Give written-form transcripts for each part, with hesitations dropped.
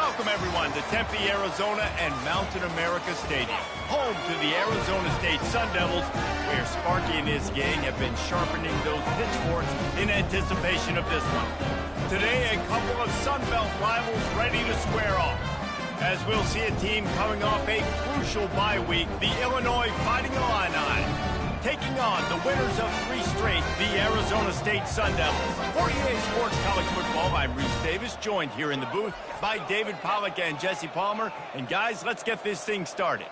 Welcome, everyone, to Tempe, Arizona and Mountain America Stadium, home to the Arizona State Sun Devils, where Sparky and his gang have been sharpening those pitchforks in anticipation of this one. Today, a couple of Sun Belt rivals ready to square off, as we'll see a team coming off a crucial bye week, the Illinois Fighting Illini, taking on the winners of 3 straight, the Arizona State Sun Devils. For EA Sports College Football, I'm Reese Davis, joined here in the booth by David Pollack and Jesse Palmer. And guys, let's get this thing started.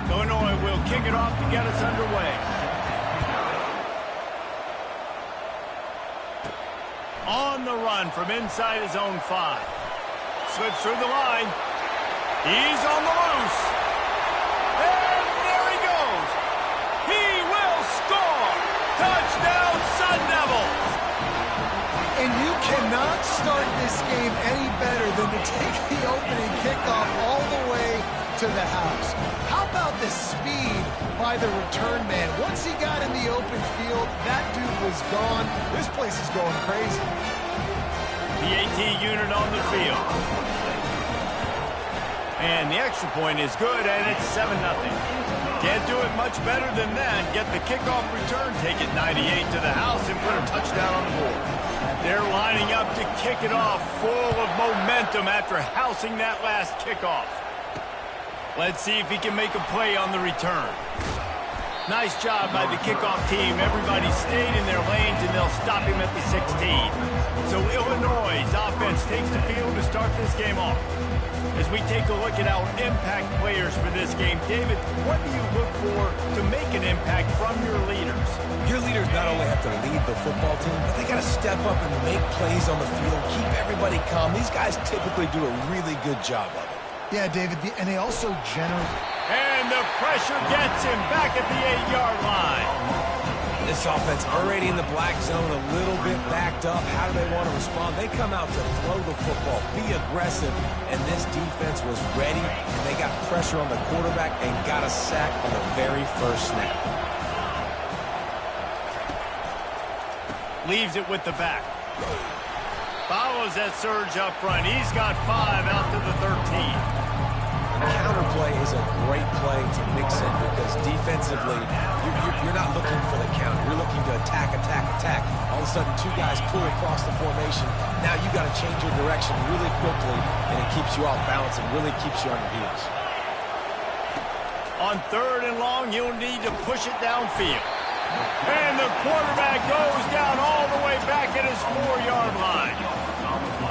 Illinois will kick it off to get us underway. On the run from inside his own 5. Slips through the line. He's on the loose. And there he goes. He will score. Touchdown, Sun Devils. And you cannot start this game any better than to take the opening kickoff all the way to the house. How about the speed by the return man? Once he got in the open field, that dude was gone. This place is going crazy. The AT unit on the field. And the extra point is good, and it's 7-0. Can't do it much better than that. Get the kickoff return, take it 98 to the house, and put a touchdown on the board. They're lining up to kick it off, full of momentum after housing that last kickoff. Let's see if he can make a play on the return. Nice job by the kickoff team. Everybody stayed in their lanes, and they'll stop him at the 16. So Illinois' offense takes the field to start this game off. As we take a look at our impact players for this game, David, what do you look for to make an impact from your leaders? Your leaders not only have to lead the football team, but they got to step up and make plays on the field, keep everybody calm. These guys typically do a really good job of it. Yeah, David, and they also generally... And the pressure gets him back at the 8-yard line. This offense already in the black zone, a little bit backed up. How do they want to respond? They come out to throw the football, be aggressive, and this defense was ready. They got pressure on the quarterback and got a sack on the very first snap. Leaves it with the back. Follows that surge up front. He's got 5 out to the 13. Counter play is a great play to mix in because defensively, you're not looking for the counter. You're looking to attack. All of a sudden, 2 guys pull across the formation. Now you got to change your direction really quickly, and it keeps you off balance and really keeps you on your heels. On 3rd and long, you'll need to push it downfield. And the quarterback goes down all the way back at his 4-yard line.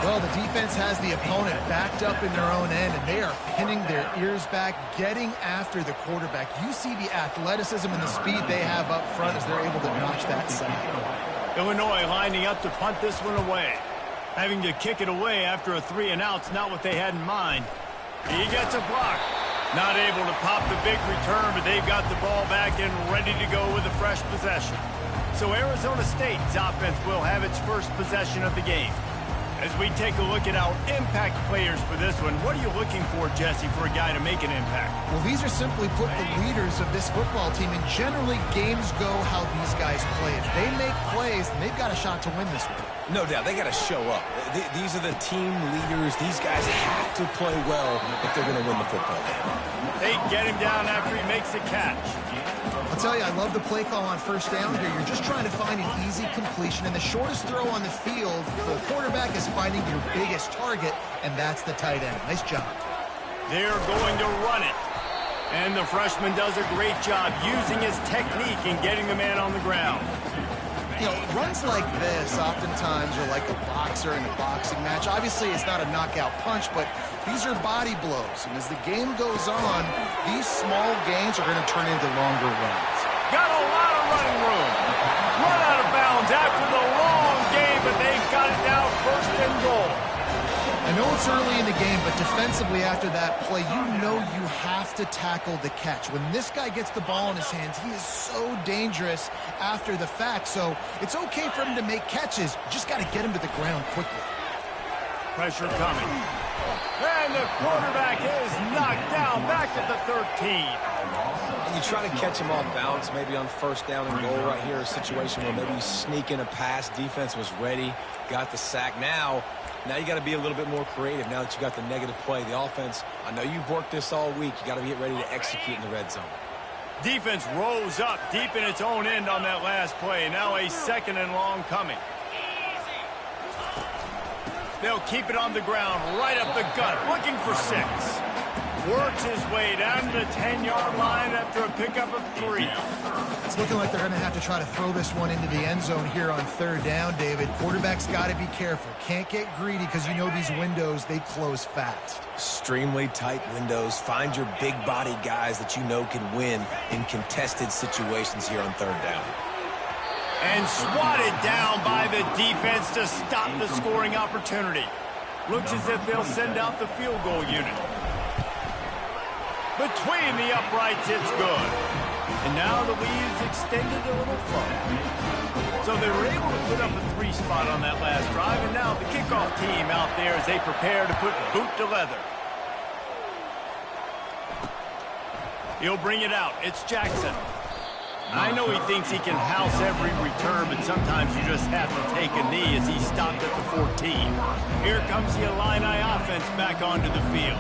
Well, the defense has the opponent backed up in their own end, and they are pinning their ears back, getting after the quarterback. You see the athleticism and the speed they have up front as they're able to notch that sack. Illinois lining up to punt this one away. Having to kick it away after a 3-and-out's not what they had in mind. He gets a block. Not able to pop the big return, but they've got the ball back and ready to go with a fresh possession. So Arizona State's offense will have its first possession of the game. As we take a look at our impact players for this one, what are you looking for, Jesse, for a guy to make an impact? Well, these are simply put the leaders of this football team, and generally games go how these guys play. If they make plays, then they've got a shot to win this one. No doubt, they got to show up. These are the team leaders. These guys have to play well if they're going to win the football game. They get him down after he makes the catch. I'll tell you, I love the play call on first down here. You're just trying to find an easy completion, and the shortest throw on the field for the quarterback is finding your biggest target, and that's the tight end. Nice job. They're going to run it. And the freshman does a great job using his technique and getting the man on the ground. You know, runs like this oftentimes are like a boxer in a boxing match. Obviously, it's not a knockout punch, but these are body blows. And as the game goes on, these small gains are going to turn into longer runs. Got a lot of running room. Run out of bounds after the long game, but they've got it now first and goal. I know it's early in the game, but defensively after that play, you know you have to tackle the catch. When this guy gets the ball in his hands, he is so dangerous after the fact. So it's okay for him to make catches. You just got to get him to the ground quickly. Pressure coming. And the quarterback is knocked down back at the 13. And you try to catch him off balance, maybe on first down and goal right here, a situation where maybe you sneak in a pass. Defense was ready, got the sack. Now you got to be a little bit more creative now that you got the negative play. The offense, I know you've worked this all week. You got to get ready to execute in the red zone. Defense rose up deep in its own end on that last play. Now a second and long coming. They'll keep it on the ground, right up the gut, looking for 6. Works his way down to the 10-yard line after a pickup of 3. It's looking like they're going to have to try to throw this one into the end zone here on third down, David. Quarterback's got to be careful. Can't get greedy because you know these windows, they close fast. Extremely tight windows. Find your big body guys that you know can win in contested situations here on third down. And swatted down by the defense to stop the scoring opportunity. Looks as if they'll send out the field goal unit. Between the uprights, it's good. And now the lead is extended a little further. So they were able to put up a 3 spot on that last drive, and now the kickoff team out there as they prepare to put boot to leather. He'll bring it out. It's Jackson. I know he thinks he can house every return, but sometimes you just have to take a knee as he stopped at the 14. Here comes the Illini offense back onto the field.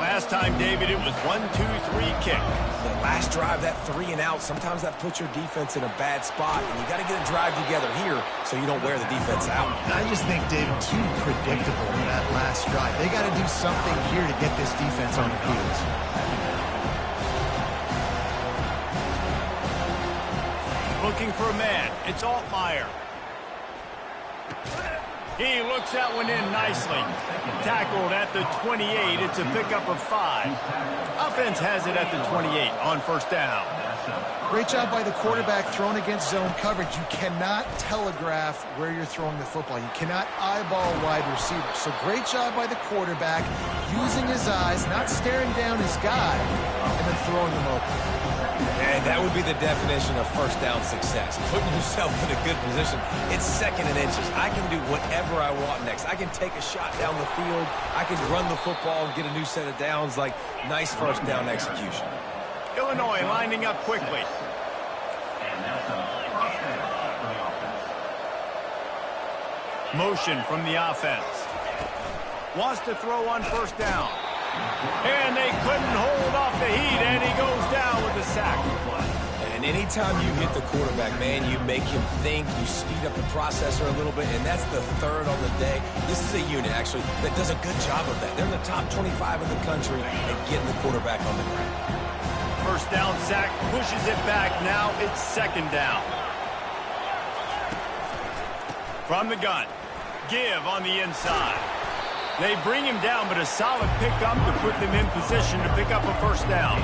Last time, David, it was 1-2-3 kick. The last drive, that 3 and out, sometimes that puts your defense in a bad spot, and you got to get a drive together here so you don't wear the defense out. I just think, David, too predictable in that last drive. They got to do something here to get this defense on their heels. Looking for a man. It's Altmaier. He looks that one in nicely. Tackled at the 28. It's a pickup of 5. Offense has it at the 28 on first down. Great job by the quarterback throwing against zone coverage. You cannot telegraph where you're throwing the football. You cannot eyeball wide receivers. So great job by the quarterback using his eyes, not staring down his guy, and then throwing them open. And that would be the definition of first down success. Putting yourself in a good position. It's second and inches. I can do whatever I want next. I can take a shot down the field. I can run the football and get a new set of downs. Like, nice first down execution. Illinois lining up quickly. Motion from the offense. Wants to throw on first down. And they couldn't hold off the heat, and he goes down with the sack. And anytime you hit the quarterback, man, you make him think, you speed up the processor a little bit, and that's the third on the day. This is a unit, actually, that does a good job of that. They're in the top 25 in the country at getting the quarterback on the ground. First down sack, pushes it back. Now it's second down. From the gun, give on the inside. They bring him down, but a solid pickup to put them in position to pick up a first down.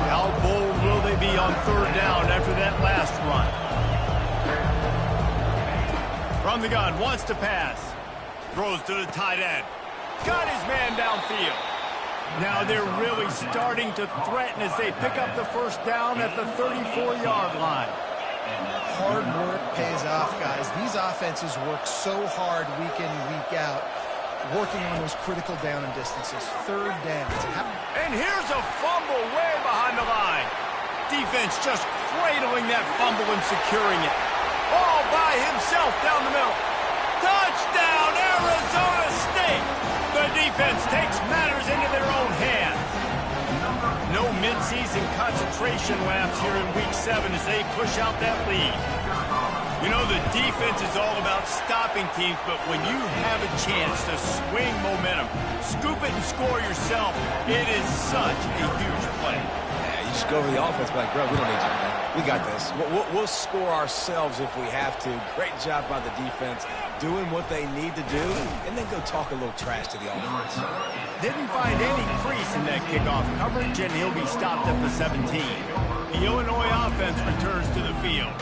How bold will they be on third down after that last run? From the gun, wants to pass. Throws to the tight end. Got his man downfield. Now they're really starting to threaten as they pick up the first down at the 34-yard line. Hard work pays off, guys. These offenses work so hard week in, week out, working on those critical down and distances. Third down. And here's a fumble way behind the line. Defense just cradling that fumble and securing it. All by himself down the middle. Touchdown, Arizona State! The defense takes matters into their own hands. No midseason concentration laps here in Week 7 as they push out that lead. You know, the defense is all about stopping teams, but when you have a chance to swing momentum, scoop it and score yourself, it is such a huge play. Yeah, you just go over the offense, be like, bro, we don't need you, man. We got this. We'll score ourselves if we have to. Great job by the defense doing what they need to do, and then go talk a little trash to the offense. Didn't find any crease in that kickoff coverage, and he'll be stopped at the 17. The Illinois offense returns to the field.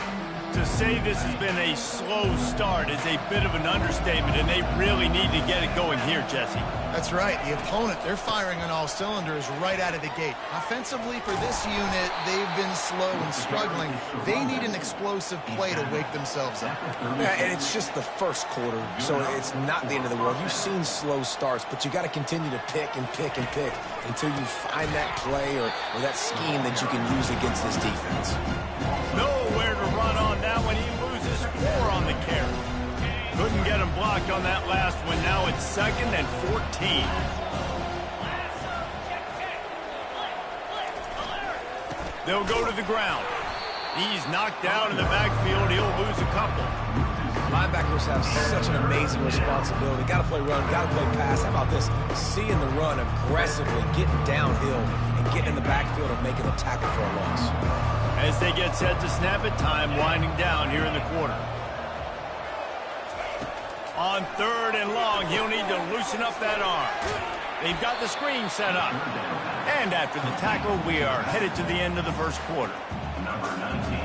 To say this has been a slow start is a bit of an understatement, and they really need to get it going here, Jesse. That's right. The opponent, they're firing on all cylinders right out of the gate. Offensively, for this unit, they've been slow and struggling. They need an explosive play to wake themselves up. Yeah, and it's just the first quarter, so it's not the end of the world. You've seen slow starts, but you got to continue to pick and pick and pick until you find that play or that scheme that you can use against this defense. Nowhere to run on that one. He loses 4 on the carry. Couldn't get him blocked on that last one. Now it's 2nd and 14. They'll go to the ground. He's knocked down in the backfield. He'll lose a couple. Linebackers have such an amazing responsibility. Got to play run, got to play pass. How about this? Seeing the run aggressively, getting downhill, and getting in the backfield and making a tackle for a loss. As they get set to snap it, time winding down here in the quarter. On 3rd and long, he'll need to loosen up that arm. They've got the screen set up. And after the tackle, we are headed to the end of the first quarter. Number 19,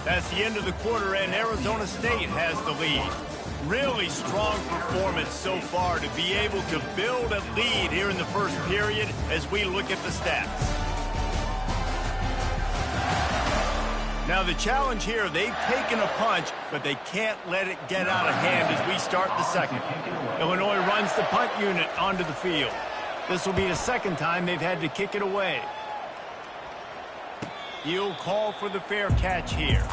That's the end of the quarter, and Arizona State has the lead. Really strong performance so far to be able to build a lead here in the first period as we look at the stats. Now the challenge here, they've taken a punch, but they can't let it get out of hand as we start the second. Illinois runs the punt unit onto the field. This will be the second time they've had to kick it away. He'll call for the fair catch here.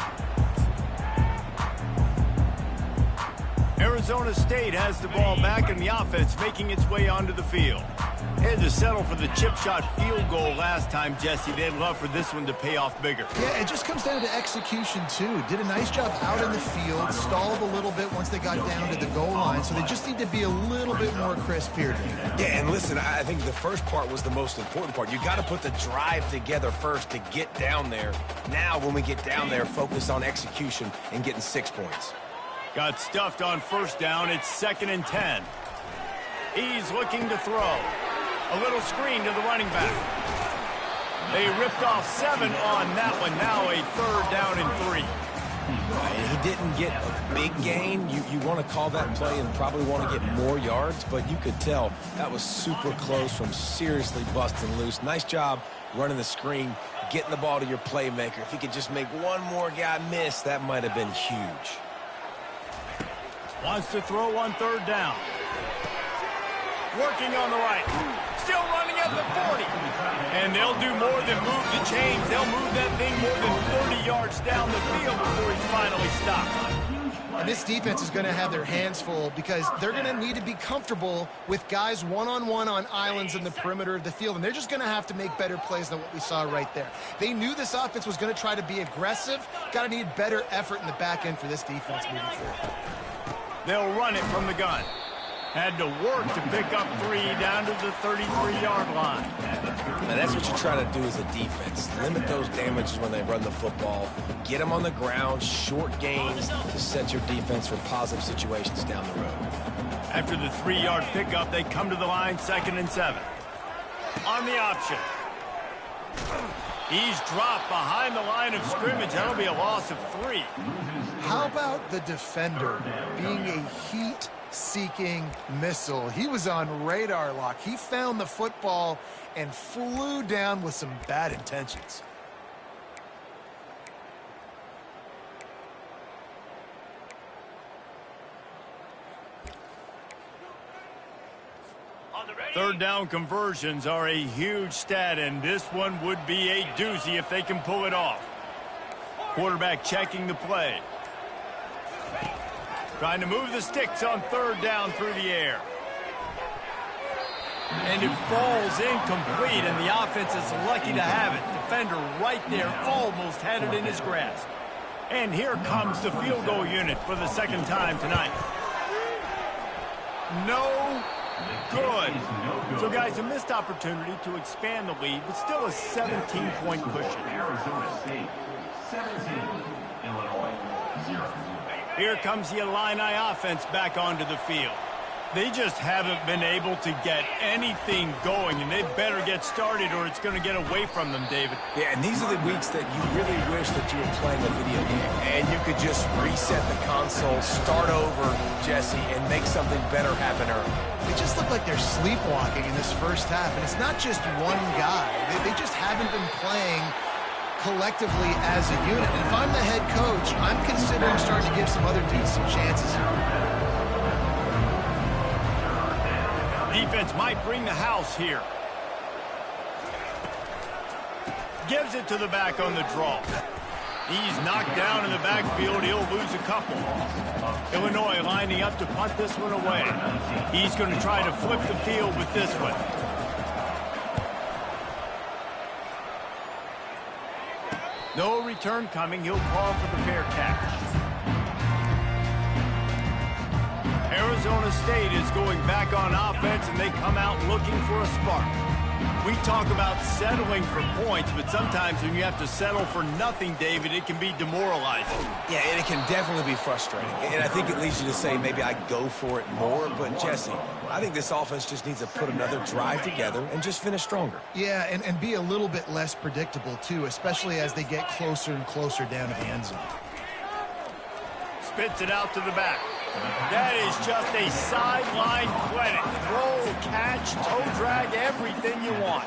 Arizona State has the ball back, and the offense making its way onto the field. Had to settle for the chip shot field goal last time, Jesse. They'd love for this one to pay off bigger. Yeah, it just comes down to execution, too. Did a nice job out in the field, stalled a little bit once they got down to the goal line, so they just need to be a little bit more crisp here. Yeah, and listen, I think the first part was the most important part. You got to put the drive together first to get down there. Now, when we get down there, focus on execution and getting 6 points. Got stuffed on first down. It's 2nd and 10. He's looking to throw. A little screen to the running back. They ripped off 7 on that one. Now a 3rd down and 3. He didn't get a big gain. You want to call that play and probably want to get more yards, but you could tell that was super close from seriously busting loose. Nice job running the screen, getting the ball to your playmaker. If he could just make one more guy miss, that might have been huge. Wants to throw on 3rd down. Working on the right. Still running at the 40. And they'll do more than move the chains. They'll move that thing more than 30 yards down the field before he's finally stopped. And this defense is going to have their hands full because they're going to need to be comfortable with guys one-on-one on islands in the perimeter of the field. And they're just going to have to make better plays than what we saw right there. They knew this offense was going to try to be aggressive. Got to need better effort in the back end for this defense moving forward. They'll run it from the gun. Had to work to pick up 3 down to the 33-yard line. Now that's what you try to do as a defense. Limit those damages when they run the football. Get them on the ground, short gains to set your defense for positive situations down the road. After the 3-yard pickup, they come to the line, 2nd and 7. On the option. He's dropped behind the line of scrimmage. That'll be a loss of 3. How about the defender being a heat-seeking missile? He was on radar lock. He found the football and flew down with some bad intentions. Third down conversions are a huge stat, and this one would be a doozy if they can pull it off. Quarterback checking the play. Trying to move the sticks on third down through the air. And it falls incomplete, and the offense is lucky to have it. Defender right there almost had it in his grasp. And here comes the field goal unit for the second time tonight. No good. So, guys, a missed opportunity to expand the lead, but still a 17-point cushion. Here comes the Illini offense back onto the field. They just haven't been able to get anything going, and they better get started or it's going to get away from them, David. Yeah, and these are the weeks that you really wish that you were playing a video game and you could just reset the console, start over, Jesse, and make something better happen early. They just look like they're sleepwalking in this first half, and it's not just one guy. They just haven't been playing collectively as a unit. And if I'm the head coach, I'm considering starting to give some other dudes some chances here. Defense might bring the house here. Gives it to the back on the draw. He's knocked down in the backfield. He'll lose a couple. Illinois lining up to punt this one away. He's going to try to flip the field with this one. No return coming. He'll call for the fair catch. Arizona State is going back on offense, and they come out looking for a spark. We talk about settling for points, but sometimes when you have to settle for nothing, David, it can be demoralizing. Yeah, and it can definitely be frustrating. And I think it leads you to say maybe I go for it more. But, Jesse, I think this offense just needs to put another drive together and just finish stronger. Yeah, and be a little bit less predictable, too, especially as they get closer and closer down to the end zone. Spits it out to the back. That is just a sideline credit. Throw, catch, toe drag, everything you want.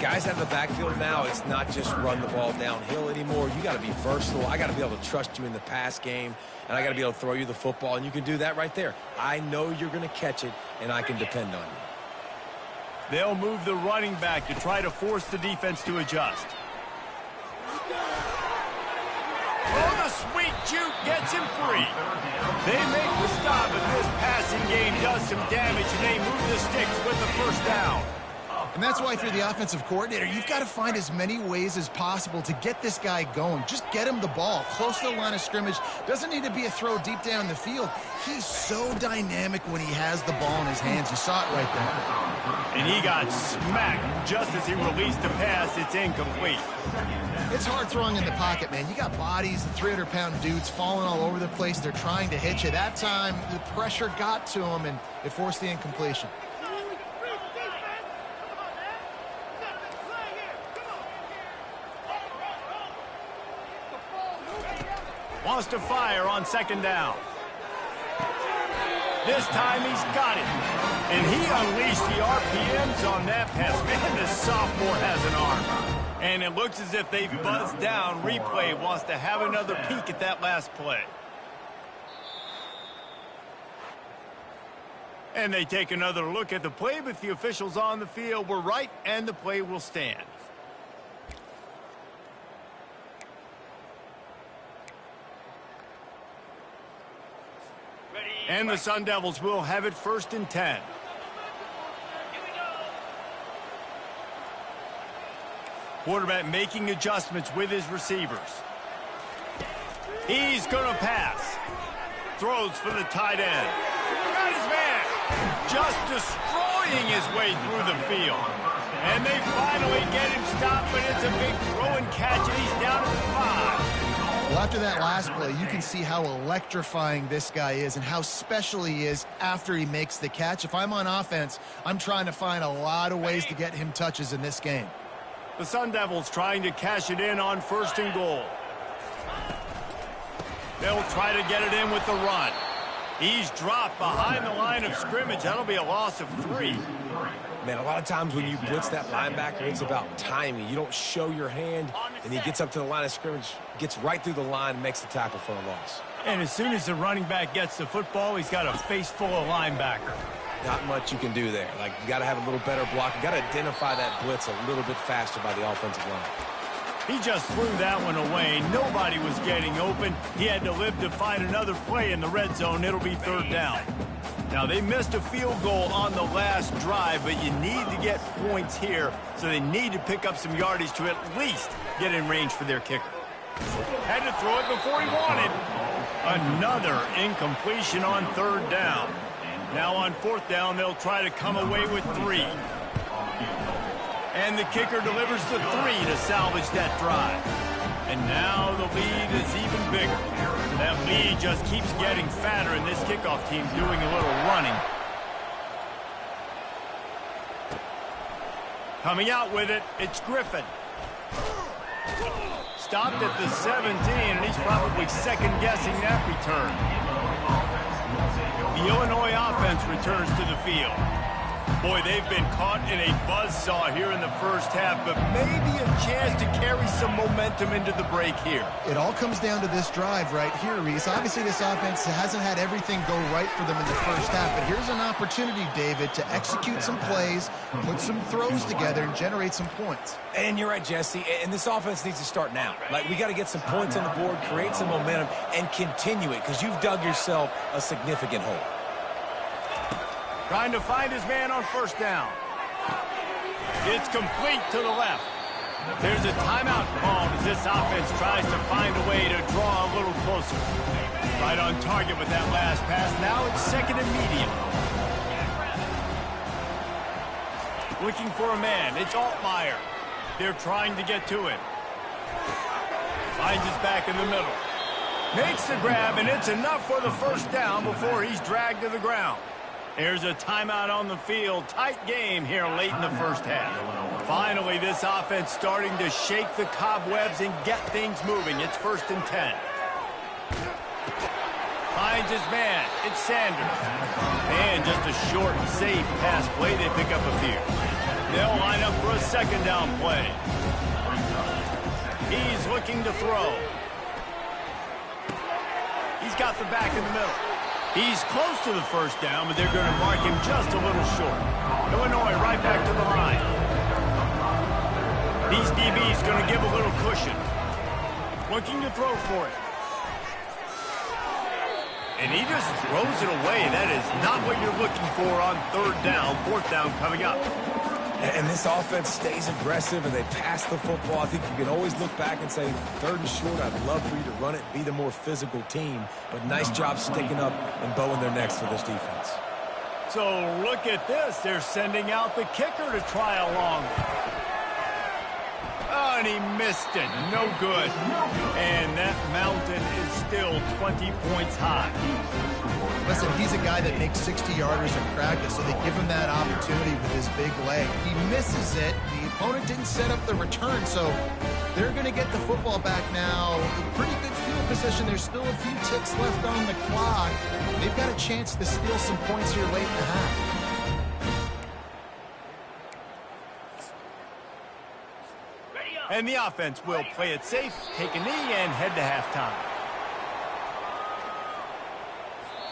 Guys out of the backfield now, it's not just run the ball downhill anymore. You got to be versatile. I got to be able to trust you in the pass game, and I got to be able to throw you the football, and you can do that right there. I know you're going to catch it, and I can depend on you. They'll move the running back to try to force the defense to adjust. Oh, the sweet juke gets him free. They make the stop, but this passing game does some damage, and they move the sticks with the first down. And that's why, if you're the offensive coordinator, you've got to find as many ways as possible to get this guy going. Just get him the ball close to the line of scrimmage. Doesn't need to be a throw deep down the field. He's so dynamic when he has the ball in his hands. You saw it right there. And he got smacked just as he released the pass. It's incomplete. It's hard throwing in the pocket, man. You got bodies, 300-pound dudes falling all over the place. They're trying to hit you. That time, the pressure got to him, and it forced the incompletion. Wants to fire on second down. This time he's got it. And he unleashed the RPMs on that pass. Man, this sophomore has an arm. And it looks as if they've buzzed down. Replay wants to have another peek at that last play. And they take another look at the play, but the officials on the field were right, and the play will stand. And the Sun Devils will have it 1st and 10. Quarterback making adjustments with his receivers. He's going to pass. Throws for the tight end. Got his man. Just destroying his way through the field. And they finally get him stopped, but it's a big throw and catch, and he's down at the 5. Well, after that last play, you can see how electrifying this guy is and how special he is after he makes the catch. If I'm on offense, I'm trying to find a lot of ways to get him touches in this game. The Sun Devils trying to cash it in on 1st and goal. They'll try to get it in with the run. He's dropped behind the line of scrimmage. That'll be a loss of 3. Man, a lot of times when you blitz that linebacker, it's about timing. You don't show your hand, and he gets up to the line of scrimmage, gets right through the line, and makes the tackle for a loss. And as soon as the running back gets the football, he's got a face full of linebacker. Not much you can do there. Like, you got to have a little better block. You got to identify that blitz a little bit faster by the offensive line. He just threw that one away. Nobody was getting open. He had to live to find another play in the red zone. It'll be 3rd down. Now, they missed a field goal on the last drive, but you need to get points here, so they need to pick up some yardage to at least get in range for their kicker. Had to throw it before he wanted. Another incompletion on 3rd down. Now on 4th down, they'll try to come away with 3. And the kicker delivers the 3 to salvage that drive. And now the lead is even bigger. That lead just keeps getting fatter, and this kickoff team doing a little running. Coming out with it, it's Griffin. Stopped at the 17, and he's probably second-guessing that return. The Illinois offense returns to the field. Boy, they've been caught in a buzzsaw here in the first half, but maybe a chance to carry some momentum into the break here. It all comes down to this drive right here, Reese. Obviously, this offense hasn't had everything go right for them in the first half, but here's an opportunity, David, to execute some plays, put some throws together, and generate some points. And you're right, Jesse, and this offense needs to start now. Like, we got to get some points on the board, create some momentum, and continue it, because you've dug yourself a significant hole. Trying to find his man on 1st down. It's complete to the left. There's a timeout called as this offense tries to find a way to draw a little closer. Right on target with that last pass. Now it's 2nd and medium. Looking for a man. It's Altmaier. They're trying to get to him. Finds his back in the middle. Makes the grab, and it's enough for the 1st down before he's dragged to the ground. There's a timeout on the field. Tight game here late in the first half. Finally, this offense starting to shake the cobwebs and get things moving. It's 1st and 10. Finds his man. It's Sanders. And just a short, safe pass play. They pick up a few. They'll line up for a 2nd down play. He's looking to throw. He's got the back in the middle. He's close to the 1st down, but they're going to mark him just a little short. Illinois right back to the line. These DBs going to give a little cushion. Looking to throw for it. And he just throws it away. That is not what you're looking for on 3rd down. 4th down coming up. And this offense stays aggressive, and they pass the football. I think you can always look back and say, 3rd and short, I'd love for you to run it, be the more physical team. But nice job sticking up and bowing their necks for this defense. So look at this. They're sending out the kicker to try a long one. Oh, and he missed it. No good. And that mountain is still 20 points high. Listen, he's a guy that makes 60-yarders in practice, so they give him that opportunity with his big leg. He misses it. The opponent didn't set up the return, so they're going to get the football back now. Pretty good field position. There's still a few ticks left on the clock. They've got a chance to steal some points here late in the half. And the offense will play it safe, take a knee, and head to halftime.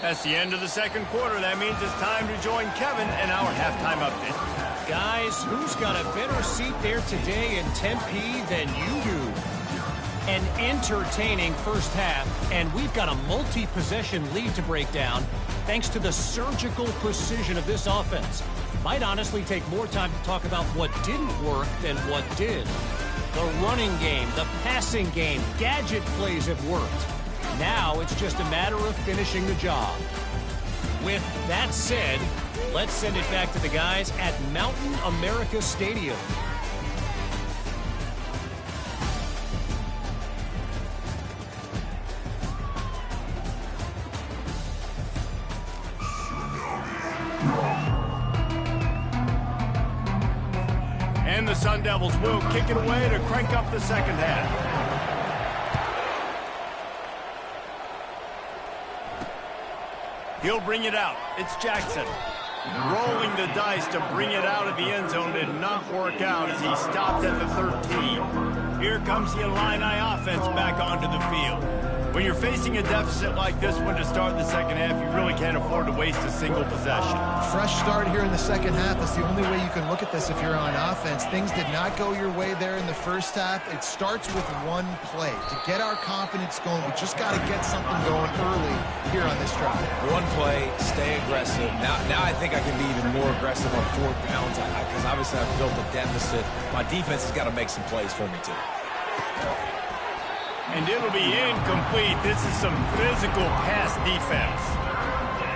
That's the end of the 2nd quarter. That means it's time to join Kevin and our halftime update. Guys, who's got a better seat there today in Tempe than you do? An entertaining first half, and we've got a multi-possession lead to break down thanks to the surgical precision of this offense. Might honestly take more time to talk about what didn't work than what did. The running game, the passing game, gadget plays have worked. Now it's just a matter of finishing the job. With that said, let's send it back to the guys at Mountain America Stadium. And the Sun Devils will kick it away to crank up the second half. He'll bring it out. It's Jackson. Rolling the dice to bring it out of the end zone did not work out as he stopped at the 13. Here comes the Illini offense back onto the field. When you're facing a deficit like this one to start the second half, you really can't afford to waste a single possession. Fresh start here in the second half. That's the only way you can look at this if you're on offense. Things did not go your way there in the first half. It starts with one play. To get our confidence going, we just got to get something going early here on this drive. One play, stay aggressive. Now I think I can be even more aggressive on 4th downs because obviously I've built a deficit. My defense has got to make some plays for me too. And it'll be incomplete. This is some physical pass defense.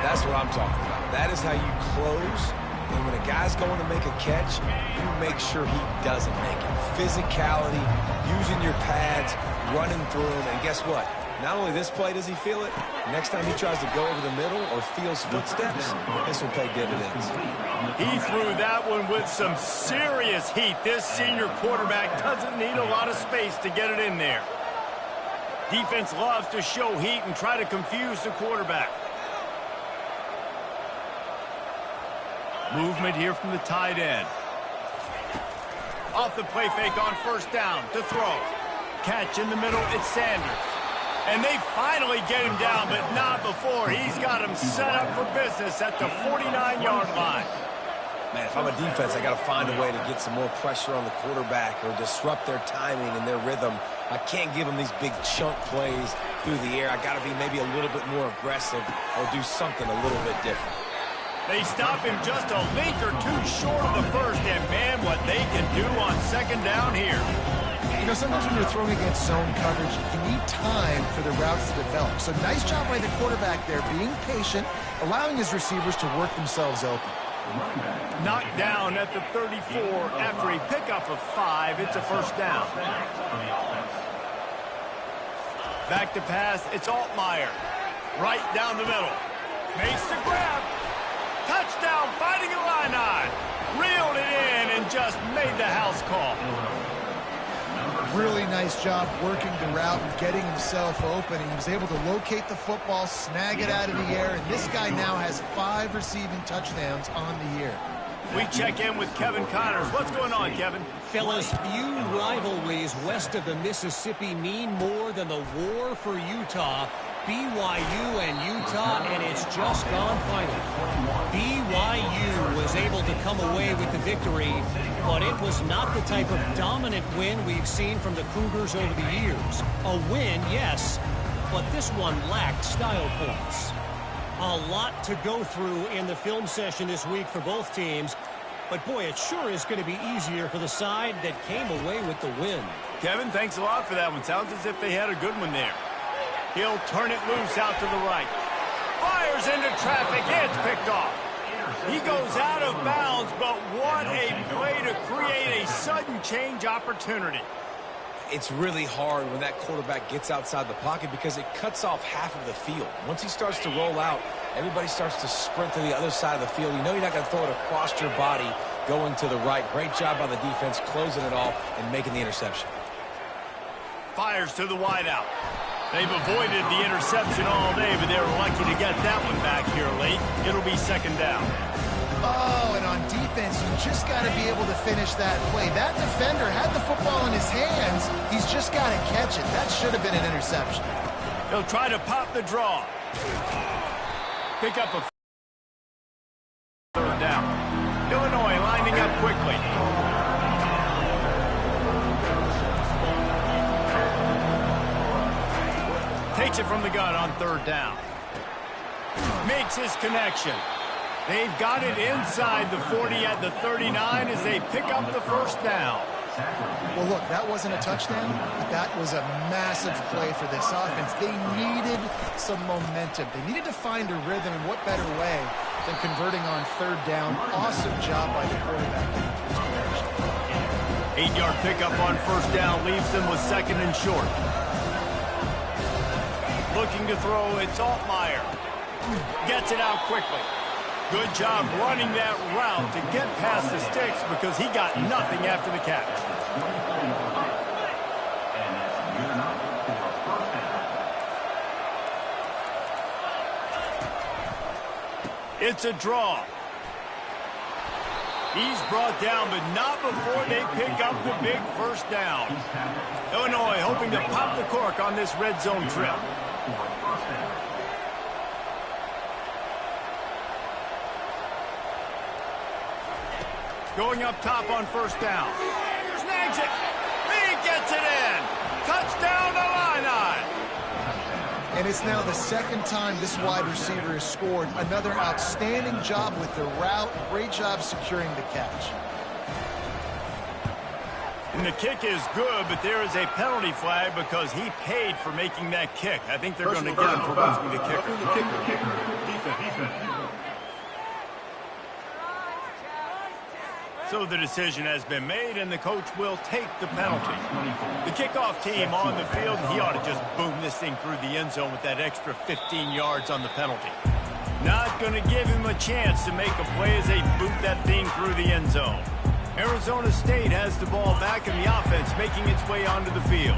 That's what I'm talking about. That is how you close. And when a guy's going to make a catch, you make sure he doesn't make it. Physicality, using your pads, running through him. And guess what? Not only this play does he feel it, next time he tries to go over the middle or feels footsteps, this will pay dividends. He threw that one with some serious heat. This senior quarterback doesn't need a lot of space to get it in there. Defense loves to show heat and try to confuse the quarterback. Movement here from the tight end. Off the play fake on 1st down to throw. Catch in the middle, it's Sanders. And they finally get him down, but not before. He's got him set up for business at the 49-yard line. Man, if I'm a defense, I got to find a way to get some more pressure on the quarterback or disrupt their timing and their rhythm. I can't give them these big chunk plays through the air. I got to be maybe a little bit more aggressive or do something a little bit different. They stop him just a link or two short of the first, and man, what they can do on 2nd down here. You know, sometimes when you're throwing against zone coverage, you need time for the routes to develop. So nice job by the quarterback there, being patient, allowing his receivers to work themselves open. Knocked down at the 34 after a pickup of 5. It's a 1st down. Back to pass. It's Altmaier. Right down the middle. Makes the grab. Touchdown, Fighting Illini. Reeled it in and just made the house call. Really nice job working the route and getting himself open. He was able to locate the football, snag it out of the air, and this guy now has 5 receiving touchdowns on the year. We check in with Kevin Connors. What's going on, Kevin? Fellas, few rivalries west of the Mississippi mean more than the war for Utah. BYU and Utah, and it's just gone final. BYU was able to come away with the victory, but it was not the type of dominant win we've seen from the Cougars over the years. A win, yes, but this one lacked style points. A lot to go through in the film session this week for both teams, but boy, it sure is going to be easier for the side that came away with the win. Kevin, thanks a lot for that one. Sounds as if they had a good one there. He'll turn it loose out to the right. Fires into traffic. It's picked off. He goes out of bounds, but what a play to create a sudden change opportunity. It's really hard when that quarterback gets outside the pocket because it cuts off half of the field. Once he starts to roll out, everybody starts to sprint to the other side of the field. You know you're not going to throw it across your body going to the right. Great job by the defense closing it off and making the interception. Fires to the wideout. They've avoided the interception all day, but they were lucky to get that one back here late. It'll be 2nd down. Oh, and on defense, you just got to be able to finish that play. That defender had the football in his hands. He's just got to catch it. That should have been an interception. He'll try to pop the draw. Pick up a 3rd down. Illinois lining up quickly. Takes it from the gun on 3rd down. Makes his connection. They've got it inside the 40 at the 39 as they pick up the 1st down. Well, look, that wasn't a touchdown, but that was a massive play for this offense. They needed some momentum. They needed to find a rhythm, and what better way than converting on 3rd down. Awesome job by the quarterback. 8-yard pickup on 1st down leaves them with 2nd and short. Looking to throw, it's Altmaier. Gets it out quickly. Good job running that route to get past the sticks because he got nothing after the catch. It's a draw. He's brought down, but not before they pick up the big first down. Illinois hoping to pop the cork on this red zone trip. Going up top on first down. Snags it. He gets it in. Touchdown Illini. And it's now the second time this wide receiver has scored. Another outstanding job with the route. Great job securing the catch. And the kick is good, but there is a penalty flag because he paid for making that kick. I think they're going to get him for roughing the kicker. So the decision has been made, and the coach will take the penalty. The kickoff team on the field, and he ought to just boom this thing through the end zone with that extra 15 yards on the penalty. Not going to give him a chance to make a play as they boot that thing through the end zone. Arizona State has the ball back in the offense, making its way onto the field.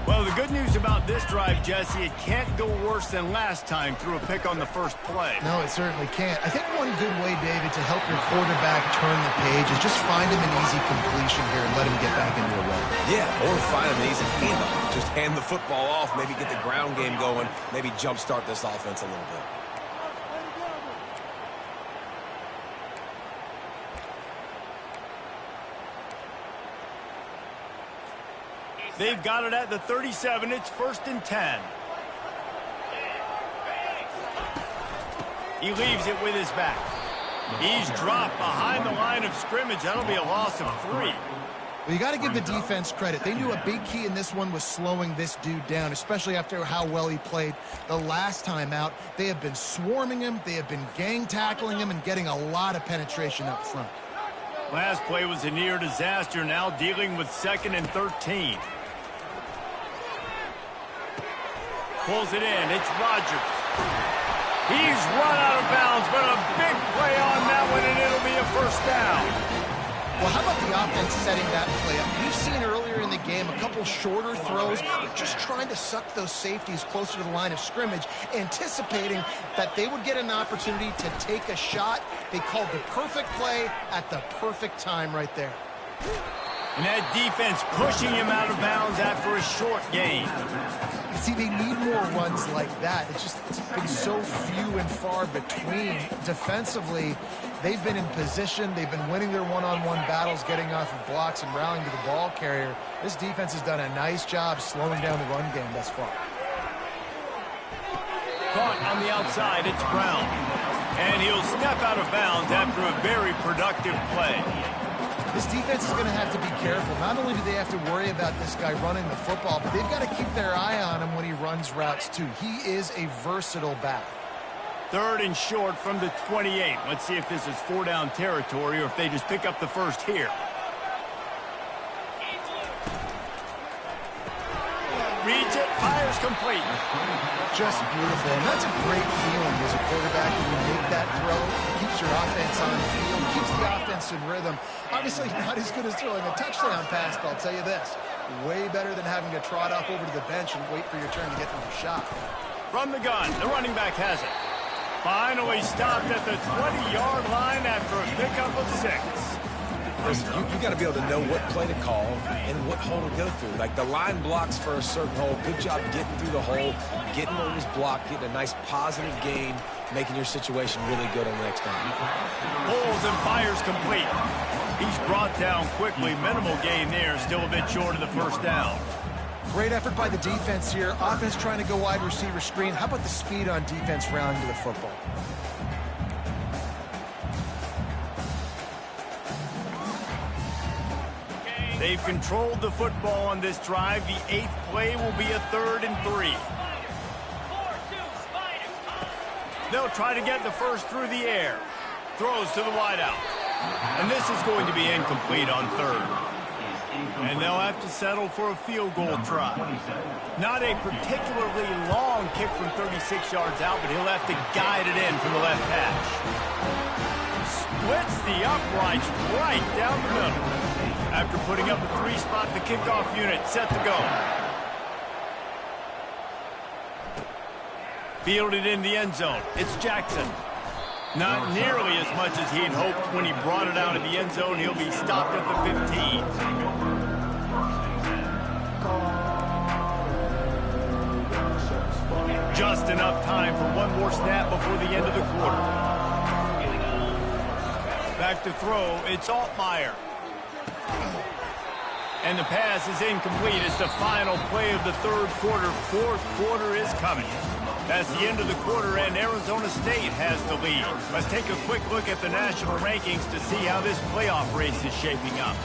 Well, the good news about this drive, Jesse, it can't go worse than last time through a pick on the first play. No, it certainly can't. I think one good way, David, to help your quarterback turn the page is just find him an easy completion here and let him get back into a run. Yeah, or find him an easy handoff. Just hand the football off, maybe get the ground game going, maybe jumpstart this offense a little bit. They've got it at the 37. It's 1st and 10. He leaves it with his back. He's dropped behind the line of scrimmage. That'll be a loss of 3. Well, you got to give the defense credit. They knew a big key in this one was slowing this dude down, especially after how well he played the last time out. They have been swarming him. They have been gang tackling him and getting a lot of penetration up front. Last play was a near disaster. Now dealing with 2nd and 13. Pulls it in. It's Rodgers. He's run out of bounds, but a big play on that one, and it'll be a first down. Well, how about the offense setting that play up? We've seen earlier in the game a couple shorter throws, just trying to suck those safeties closer to the line of scrimmage, anticipating that they would get an opportunity to take a shot. They called the perfect play at the perfect time right there. And that defense pushing him out of bounds after a short gain. See, they need more runs like that. It's been so few and far between. Defensively, they've been in position. They've been winning their one-on-one battles, getting off of blocks and rallying to the ball carrier. This defense has done a nice job slowing down the run game thus far. Caught on the outside, it's Brown. And he'll step out of bounds after a very productive play. This defense is going to have to be careful. Not only do they have to worry about this guy running the football, but they've got to keep their eye on him when he runs routes, too. He is a versatile back. 3rd and short from the 28. Let's see if this is 4-down territory or if they just pick up the first here. Reads it, fires complete. Just beautiful. And that's a great feeling as a quarterback when you make that throw. It keeps your offense on the field, keeps the offense in rhythm. Obviously not as good as throwing a touchdown pass, but I'll tell you this. Way better than having to trot off over to the bench and wait for your turn to get another shot. From the gun, the running back has it. Finally stopped at the 20-yard line after a pickup of 6. Listen, you got to be able to know what play to call and what hole to go through. Like the line blocks for a certain hole. Good job getting through the hole, getting on his block, getting a nice positive gain, making your situation really good on the next down. Pulls and fires complete. He's brought down quickly. Minimal gain there. Still a bit short of the first down. Great effort by the defense here. Offense trying to go wide receiver screen. How about the speed on defense rounding to the football? They've controlled the football on this drive. The 8th play will be a 3rd and 3. They'll try to get the first through the air. Throws to the wideout. And this is going to be incomplete on 3rd. And they'll have to settle for a field goal try. Not a particularly long kick from 36 yards out, but he'll have to guide it in from the left hash. splits the uprights right down the middle. After putting up a 3-spot, the kickoff unit set to go. Fielded in the end zone. It's Jackson. Not nearly as much as he'd hoped when he brought it out of the end zone. He'll be stopped at the 15. Just enough time for one more snap before the end of the quarter. Back to throw, it's Altmaier. And the pass is incomplete. It's the final play of the third quarter. Fourth quarter is coming. That's the end of the quarter, and Arizona State has the lead. Let's take a quick look at the national rankings to see how this playoff race is shaping up.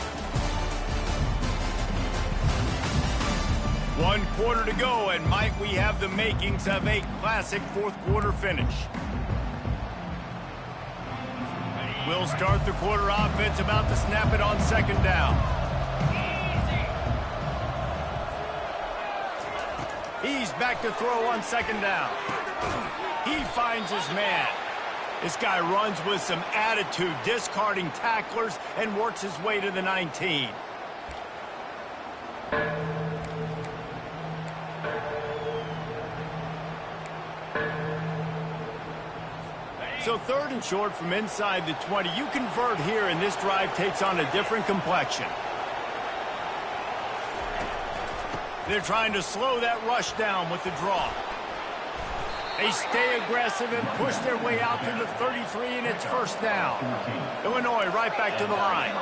1 quarter to go, and might we have the makings of a classic fourth quarter finish. We'll start the quarter offense, about to snap it on second down. He's back to throw on second down. He finds his man. This guy runs with some attitude, discarding tacklers, and works his way to the 19. So 3rd and short from inside the 20. You convert here, and this drive takes on a different complexion. They're trying to slow that rush down with the draw. They stay aggressive and push their way out to the 33, and it's first down. Illinois right back to the line.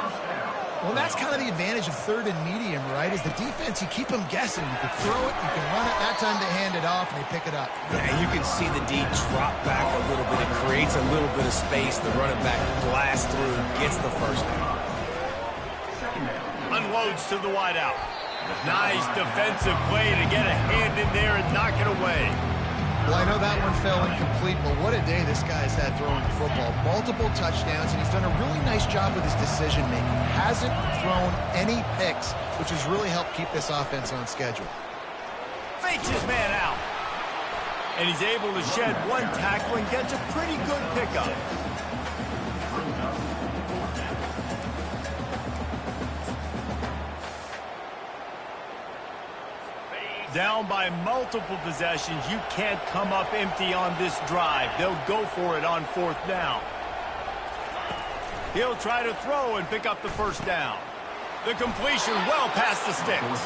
Well, that's kind of the advantage of 3rd and medium, right? Is the defense, you keep them guessing. You can throw it, you can run it. That time they hand it off, and they pick it up. Yeah, you can see the D drop back a little bit. It creates a little bit of space. The running back blasts through, gets the first down. Unloads to the wideout. Nice defensive play to get a hand in there and knock it away. Well, I know that one fell incomplete, but what a day this guy's had throwing the football. Multiple touchdowns, and he's done a really nice job with his decision-making. Hasn't thrown any picks, which has really helped keep this offense on schedule. Fakes his man out. And he's able to shed one tackle and gets a pretty good pickup. Down by multiple possessions, you can't come up empty on this drive. They'll go for it on 4th down. He'll try to throw and pick up the first down. The completion well past the sticks.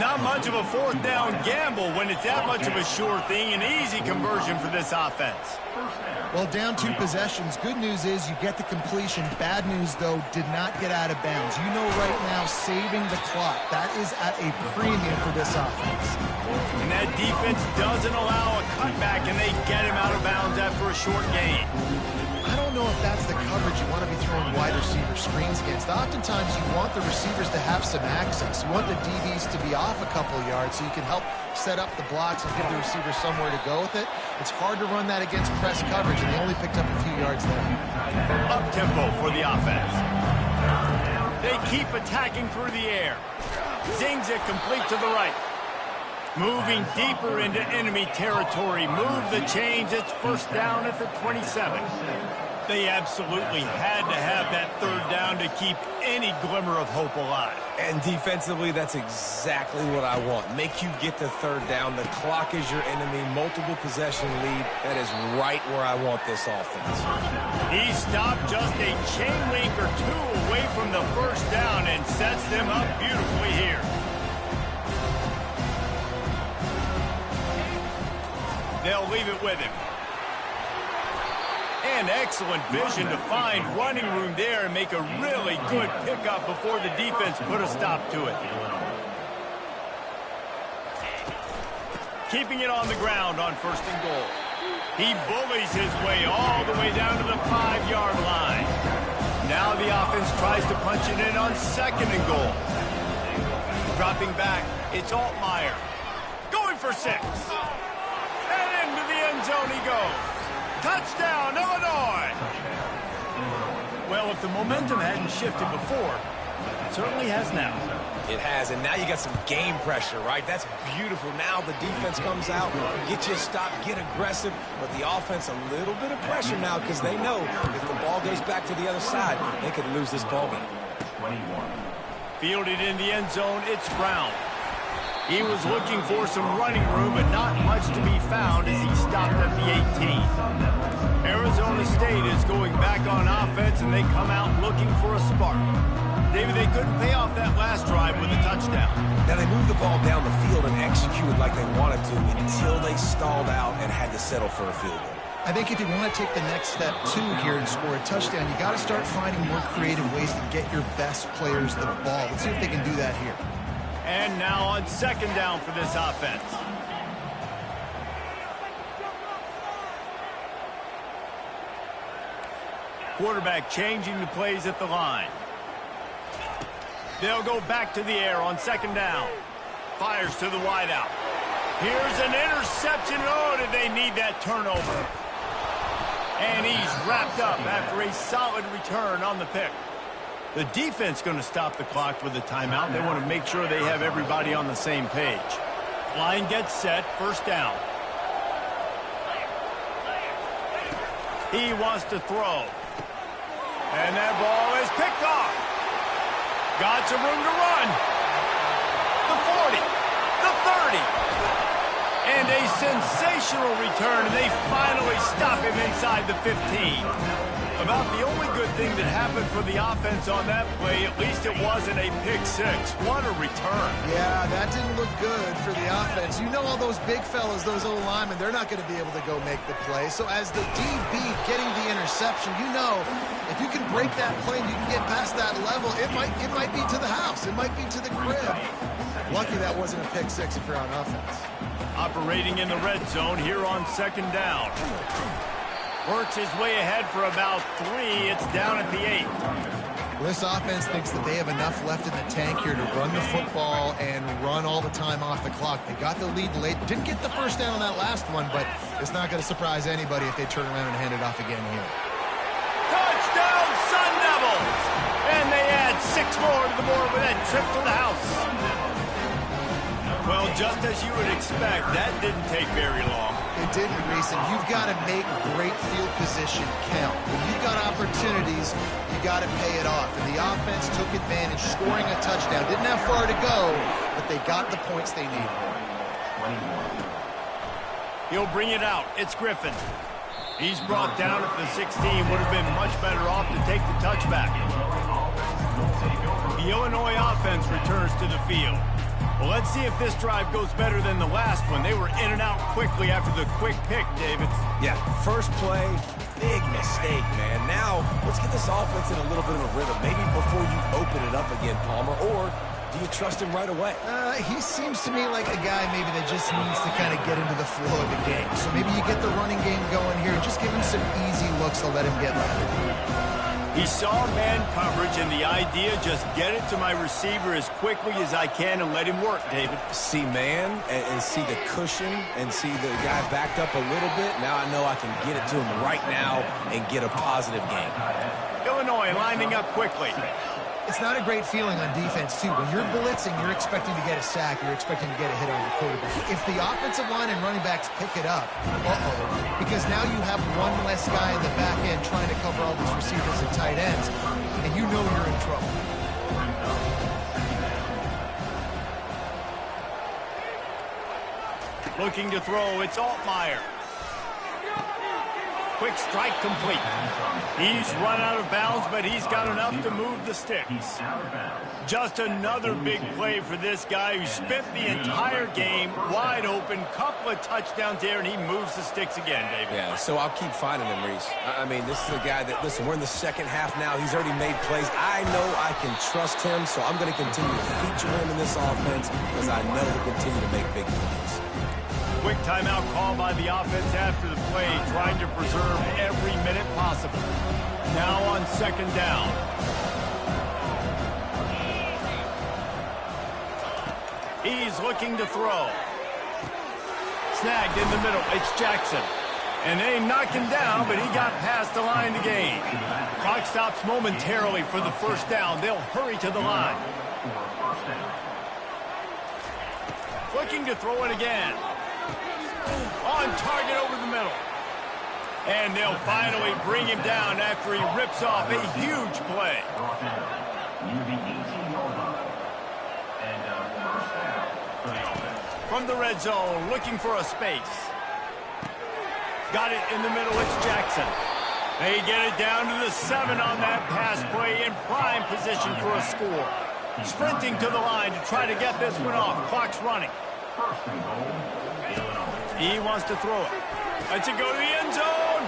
Not much of a 4th down gamble when it's that much of a sure thing. An easy conversion for this offense. Well, down 2 possessions. Good news is you get the completion. Bad news, though, did not get out of bounds. You know right now, saving the clock. That is at a premium for this offense. And that defense doesn't allow a cutback, and they get him out of bounds after a short gain. I don't know if that's the coverage you want to be throwing wide receiver screens against. Oftentimes, you want the receivers to have some access. You want the DBs to be off a couple yards so you can help set up the blocks and give the receiver somewhere to go with it. It's hard to run that against press coverage, and they only picked up a few yards there. Up-tempo for the offense. They keep attacking through the air. Zings it complete to the right. Moving deeper into enemy territory. Move the chains. It's first down at the 27. They absolutely had to have that 3rd down to keep any glimmer of hope alive. And defensively, that's exactly what I want. Make you get the 3rd down. The clock is your enemy. Multiple possession lead. That is right where I want this offense. He stopped just a chain link or 2 away from the first down and sets them up beautifully here. They'll leave it with him. And excellent vision to find running room there and make a really good pickup before the defense put a stop to it. Keeping it on the ground on 1st and goal. He bullies his way all the way down to the 5-yard line. Now the offense tries to punch it in on 2nd and goal. Dropping back, it's Altmaier. Going for 6. And into the end zone he goes. Touchdown, Illinois! Well, if the momentum hadn't shifted before, it certainly has now. It has, and now you got some game pressure, right? That's beautiful. Now the defense comes out, get you a stop, get aggressive, but the offense a little bit of pressure now because they know if the ball goes back to the other side, they could lose this ball game. Fielded in the end zone, it's Brown. He was looking for some running room, but not much to be found as he stopped at the 18. Arizona State is going back on offense, and they come out looking for a spark. David, they couldn't pay off that last drive with a touchdown. Now, they moved the ball down the field and executed like they wanted to until they stalled out and had to settle for a field goal. I think if you want to take the next step, too, here and score a touchdown, you got to start finding more creative ways to get your best players the ball. Let's see if they can do that here. And now on second down for this offense. Quarterback changing the plays at the line. They'll go back to the air on second down. Fires to the wideout. Here's an interception. Oh, did they need that turnover? And he's wrapped up after a solid return on the pick. The defense going to stop the clock with a timeout. They want to make sure they have everybody on the same page. Line gets set, first down. He wants to throw. And that ball is picked off. Got some room to run. The 40, the 30. And a sensational return, and they finally stop him inside the 15. About the only good thing that happened for the offense on that play, at least it wasn't a pick six. What a return. Yeah, that didn't look good for the offense. You know all those big fellas, those old linemen, they're not going to be able to go make the play. So as the DB getting the interception, you know if you can break that play and you can get past that level, it might be to the house. It might be to the crib. Lucky that wasn't a pick six if you're on offense. Operating in the red zone here on second down. Works his way ahead for about 3. It's down at the 8. Well, this offense thinks that they have enough left in the tank here to run the football and run all the time off the clock. They got the lead late. Didn't get the first down on that last one, but it's not going to surprise anybody if they turn around and hand it off again here. Touchdown, Sun Devils! And they add 6 more to the board with that trip to the house. Well, just as you would expect, that didn't take very long. It didn't, Reese, and you've got to make great field position count. When you've got opportunities, you got to pay it off. And the offense took advantage, scoring a touchdown. Didn't have far to go, but they got the points they needed. He'll bring it out. It's Griffin. He's brought down at the 16. Would have been much better off to take the touchback. The Illinois offense returns to the field. Well, let's see if this drive goes better than the last one. They were in and out quickly after the quick pick, David. Yeah, first play, big mistake, man. Now, let's get this offense in a little bit of a rhythm. Maybe before you open it up again, Palmer, or do you trust him right away? He seems to me like a guy maybe that just needs to kind of get into the flow of the game. So maybe you get the running game going here and just give him some easy looks to let him get better. He saw man coverage, and the idea, just get it to my receiver as quickly as I can and let him work, David. See man and see the cushion and see the guy backed up a little bit. Now I know I can get it to him right now and get a positive game. Illinois lining up quickly. It's not a great feeling on defense, too. When you're blitzing, you're expecting to get a sack. You're expecting to get a hit on your quarterback. If the offensive line and running backs pick it up, because now you have one less guy in the back end trying to cover all these receivers and tight ends, and you know you're in trouble. Looking to throw, it's Altmaier. Quick strike complete. He's run out of bounds, but he's got enough to move the sticks. Just another big play for this guy who spent the entire game wide open. Couple of touchdowns there, and he moves the sticks again, David. Yeah, so I'll keep finding him, Reese. I mean, this is a guy that, listen, we're in the second half now. He's already made plays. I know I can trust him, so I'm going to continue to feature him in this offense because I know he'll continue to make big plays. Quick timeout call by the offense after the play, trying to preserve every minute possible. Now on second down. He's looking to throw. Snagged in the middle. It's Jackson. And they knocked him down, but he got past the line to gain. Clock stops momentarily for the first down. They'll hurry to the line. Looking to throw it again. On target over the middle. And they'll finally bring him down after he rips off a huge play. From the red zone, looking for a space. Got it in the middle, it's Jackson. They get it down to the 7 on that pass play in prime position for a score. Sprinting to the line to try to get this one off. Clock's running. He wants to throw it. Lets it go to the end zone.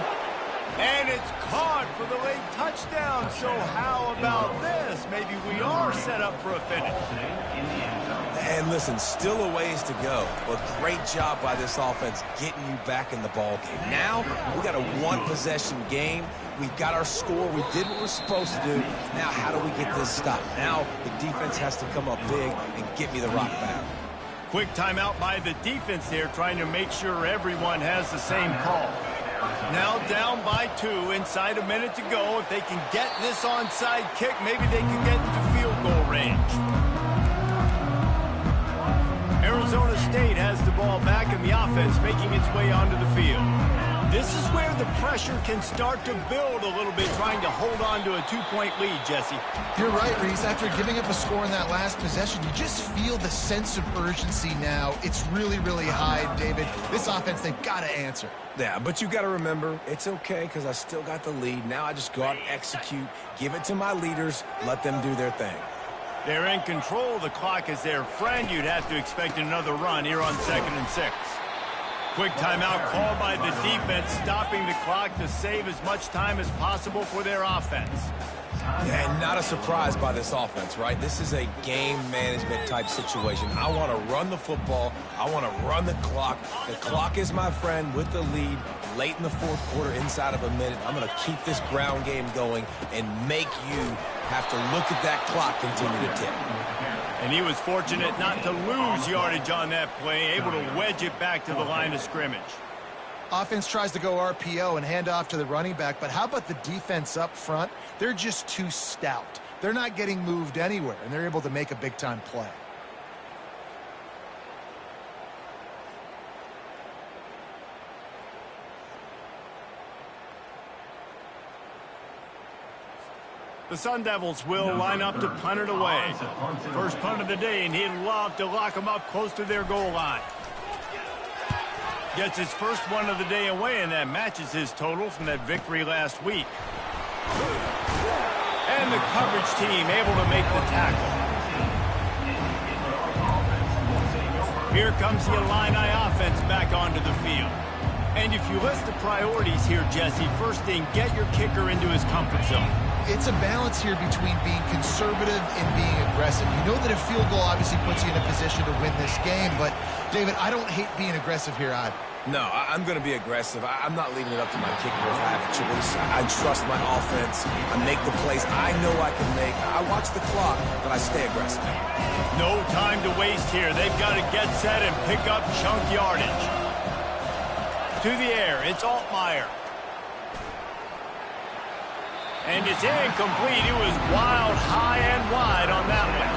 And it's caught for the late touchdown. So how about this? Maybe we are set up for a finish. And listen, still a ways to go, but great job by this offense getting you back in the ball game. Now, we got a one-possession game. We've got our score. We did what we're supposed to do. Now, how do we get this stopped? Now, the defense has to come up big and get me the rock back. Quick timeout by the defense there, trying to make sure everyone has the same call. Now down by 2, inside a minute to go. If they can get this onside kick, maybe they can get into field goal range. Arizona State has the ball back and the offense making its way onto the field. This is where the pressure can start to build a little bit, trying to hold on to a 2-point lead, Jesse. You're right, Reese. After giving up a score in that last possession, you just feel the sense of urgency now. It's really, really high, David. This offense, they've got to answer. Yeah, but you got to remember, it's okay because I still got the lead. Now I just go out and execute, give it to my leaders, let them do their thing. They're in control. The clock is their friend. You'd have to expect another run here on 2nd and 6. Quick timeout called by the defense, stopping the clock to save as much time as possible for their offense. Yeah, and not a surprise by this offense, right? This is a game management type situation. I want to run the football. I want to run the clock. The clock is my friend with the lead late in the 4th quarter, inside of a minute. I'm going to keep this ground game going and make you have to look at that clock continue to tick. And he was fortunate not to lose yardage on that play, able to wedge it back to the line of scrimmage. Offense tries to go RPO and hand off to the running back, but how about the defense up front? They're just too stout. They're not getting moved anywhere, and they're able to make a big-time play. The Sun Devils will line up to punt it away. First punt of the day, and he'd love to lock them up close to their goal line. Gets his first one of the day away, and that matches his total from that victory last week. And the coverage team able to make the tackle. Here comes the Illini offense back onto the field. And if you list the priorities here, Jesse, first thing, get your kicker into his comfort zone. It's a balance here between being conservative and being aggressive. You know that a field goal obviously puts you in a position to win this game, but, David, I don't hate being aggressive here either. No, I'm going to be aggressive. I'm not leaving it up to my kicker if I have a choice. I trust my offense. I make the plays I know I can make. I watch the clock, but I stay aggressive. No time to waste here. They've got to get set and pick up chunk yardage. To the air, it's Altmaier. And it's incomplete. It was wild, high, and wide on that one.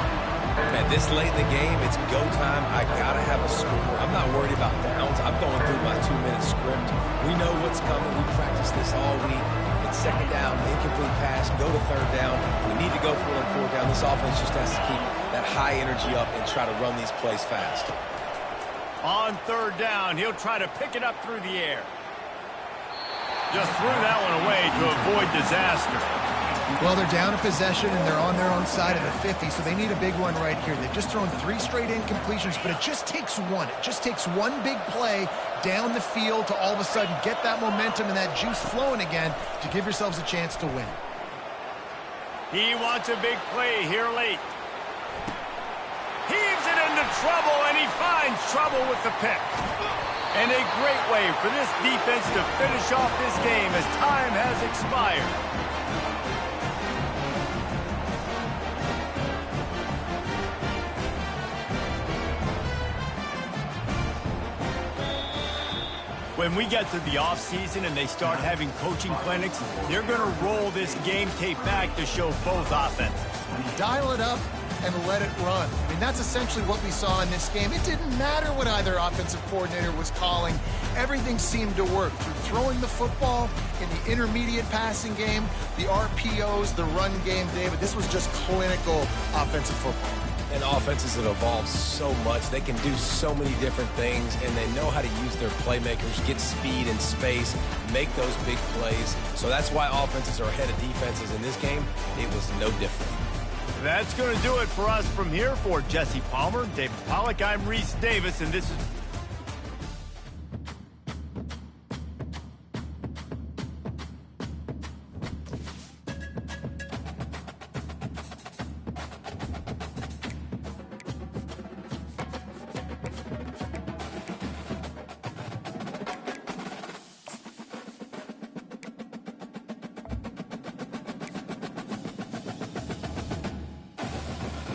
Man, this late in the game, it's go time. I got to have a score. I'm not worried about downs. I'm going through my 2-minute script. We know what's coming. We practiced this all week. It's 2nd down, incomplete pass, go to 3rd down. We need to go for it on 4th down. This offense just has to keep that high energy up and try to run these plays fast. On 3rd down, he'll try to pick it up through the air. Just threw that one away to avoid disaster. Well, they're down a possession, and they're on their own side of the 50, so they need a big one right here. They've just thrown 3 straight incompletions, but it just takes one. It just takes one big play down the field to all of a sudden get that momentum and that juice flowing again to give yourselves a chance to win. He wants a big play here late. Heaves it into trouble, and he finds trouble with the pick. And a great way for this defense to finish off this game as time has expired. When we get to the offseason and they start having coaching clinics, they're going to roll this game tape back to show both offenses. Dial it up and let it run. I mean, that's essentially what we saw in this game. It didn't matter what either offensive coordinator was calling. Everything seemed to work through throwing the football in the intermediate passing game, the RPOs, the run game, David. This was just clinical offensive football. And offenses have evolved so much. They can do so many different things, and they know how to use their playmakers, get speed and space, make those big plays. So that's why offenses are ahead of defenses in this game. It was no different. That's going to do it for us from here. For Jesse Palmer, David Pollack, I'm Reese Davis, and this is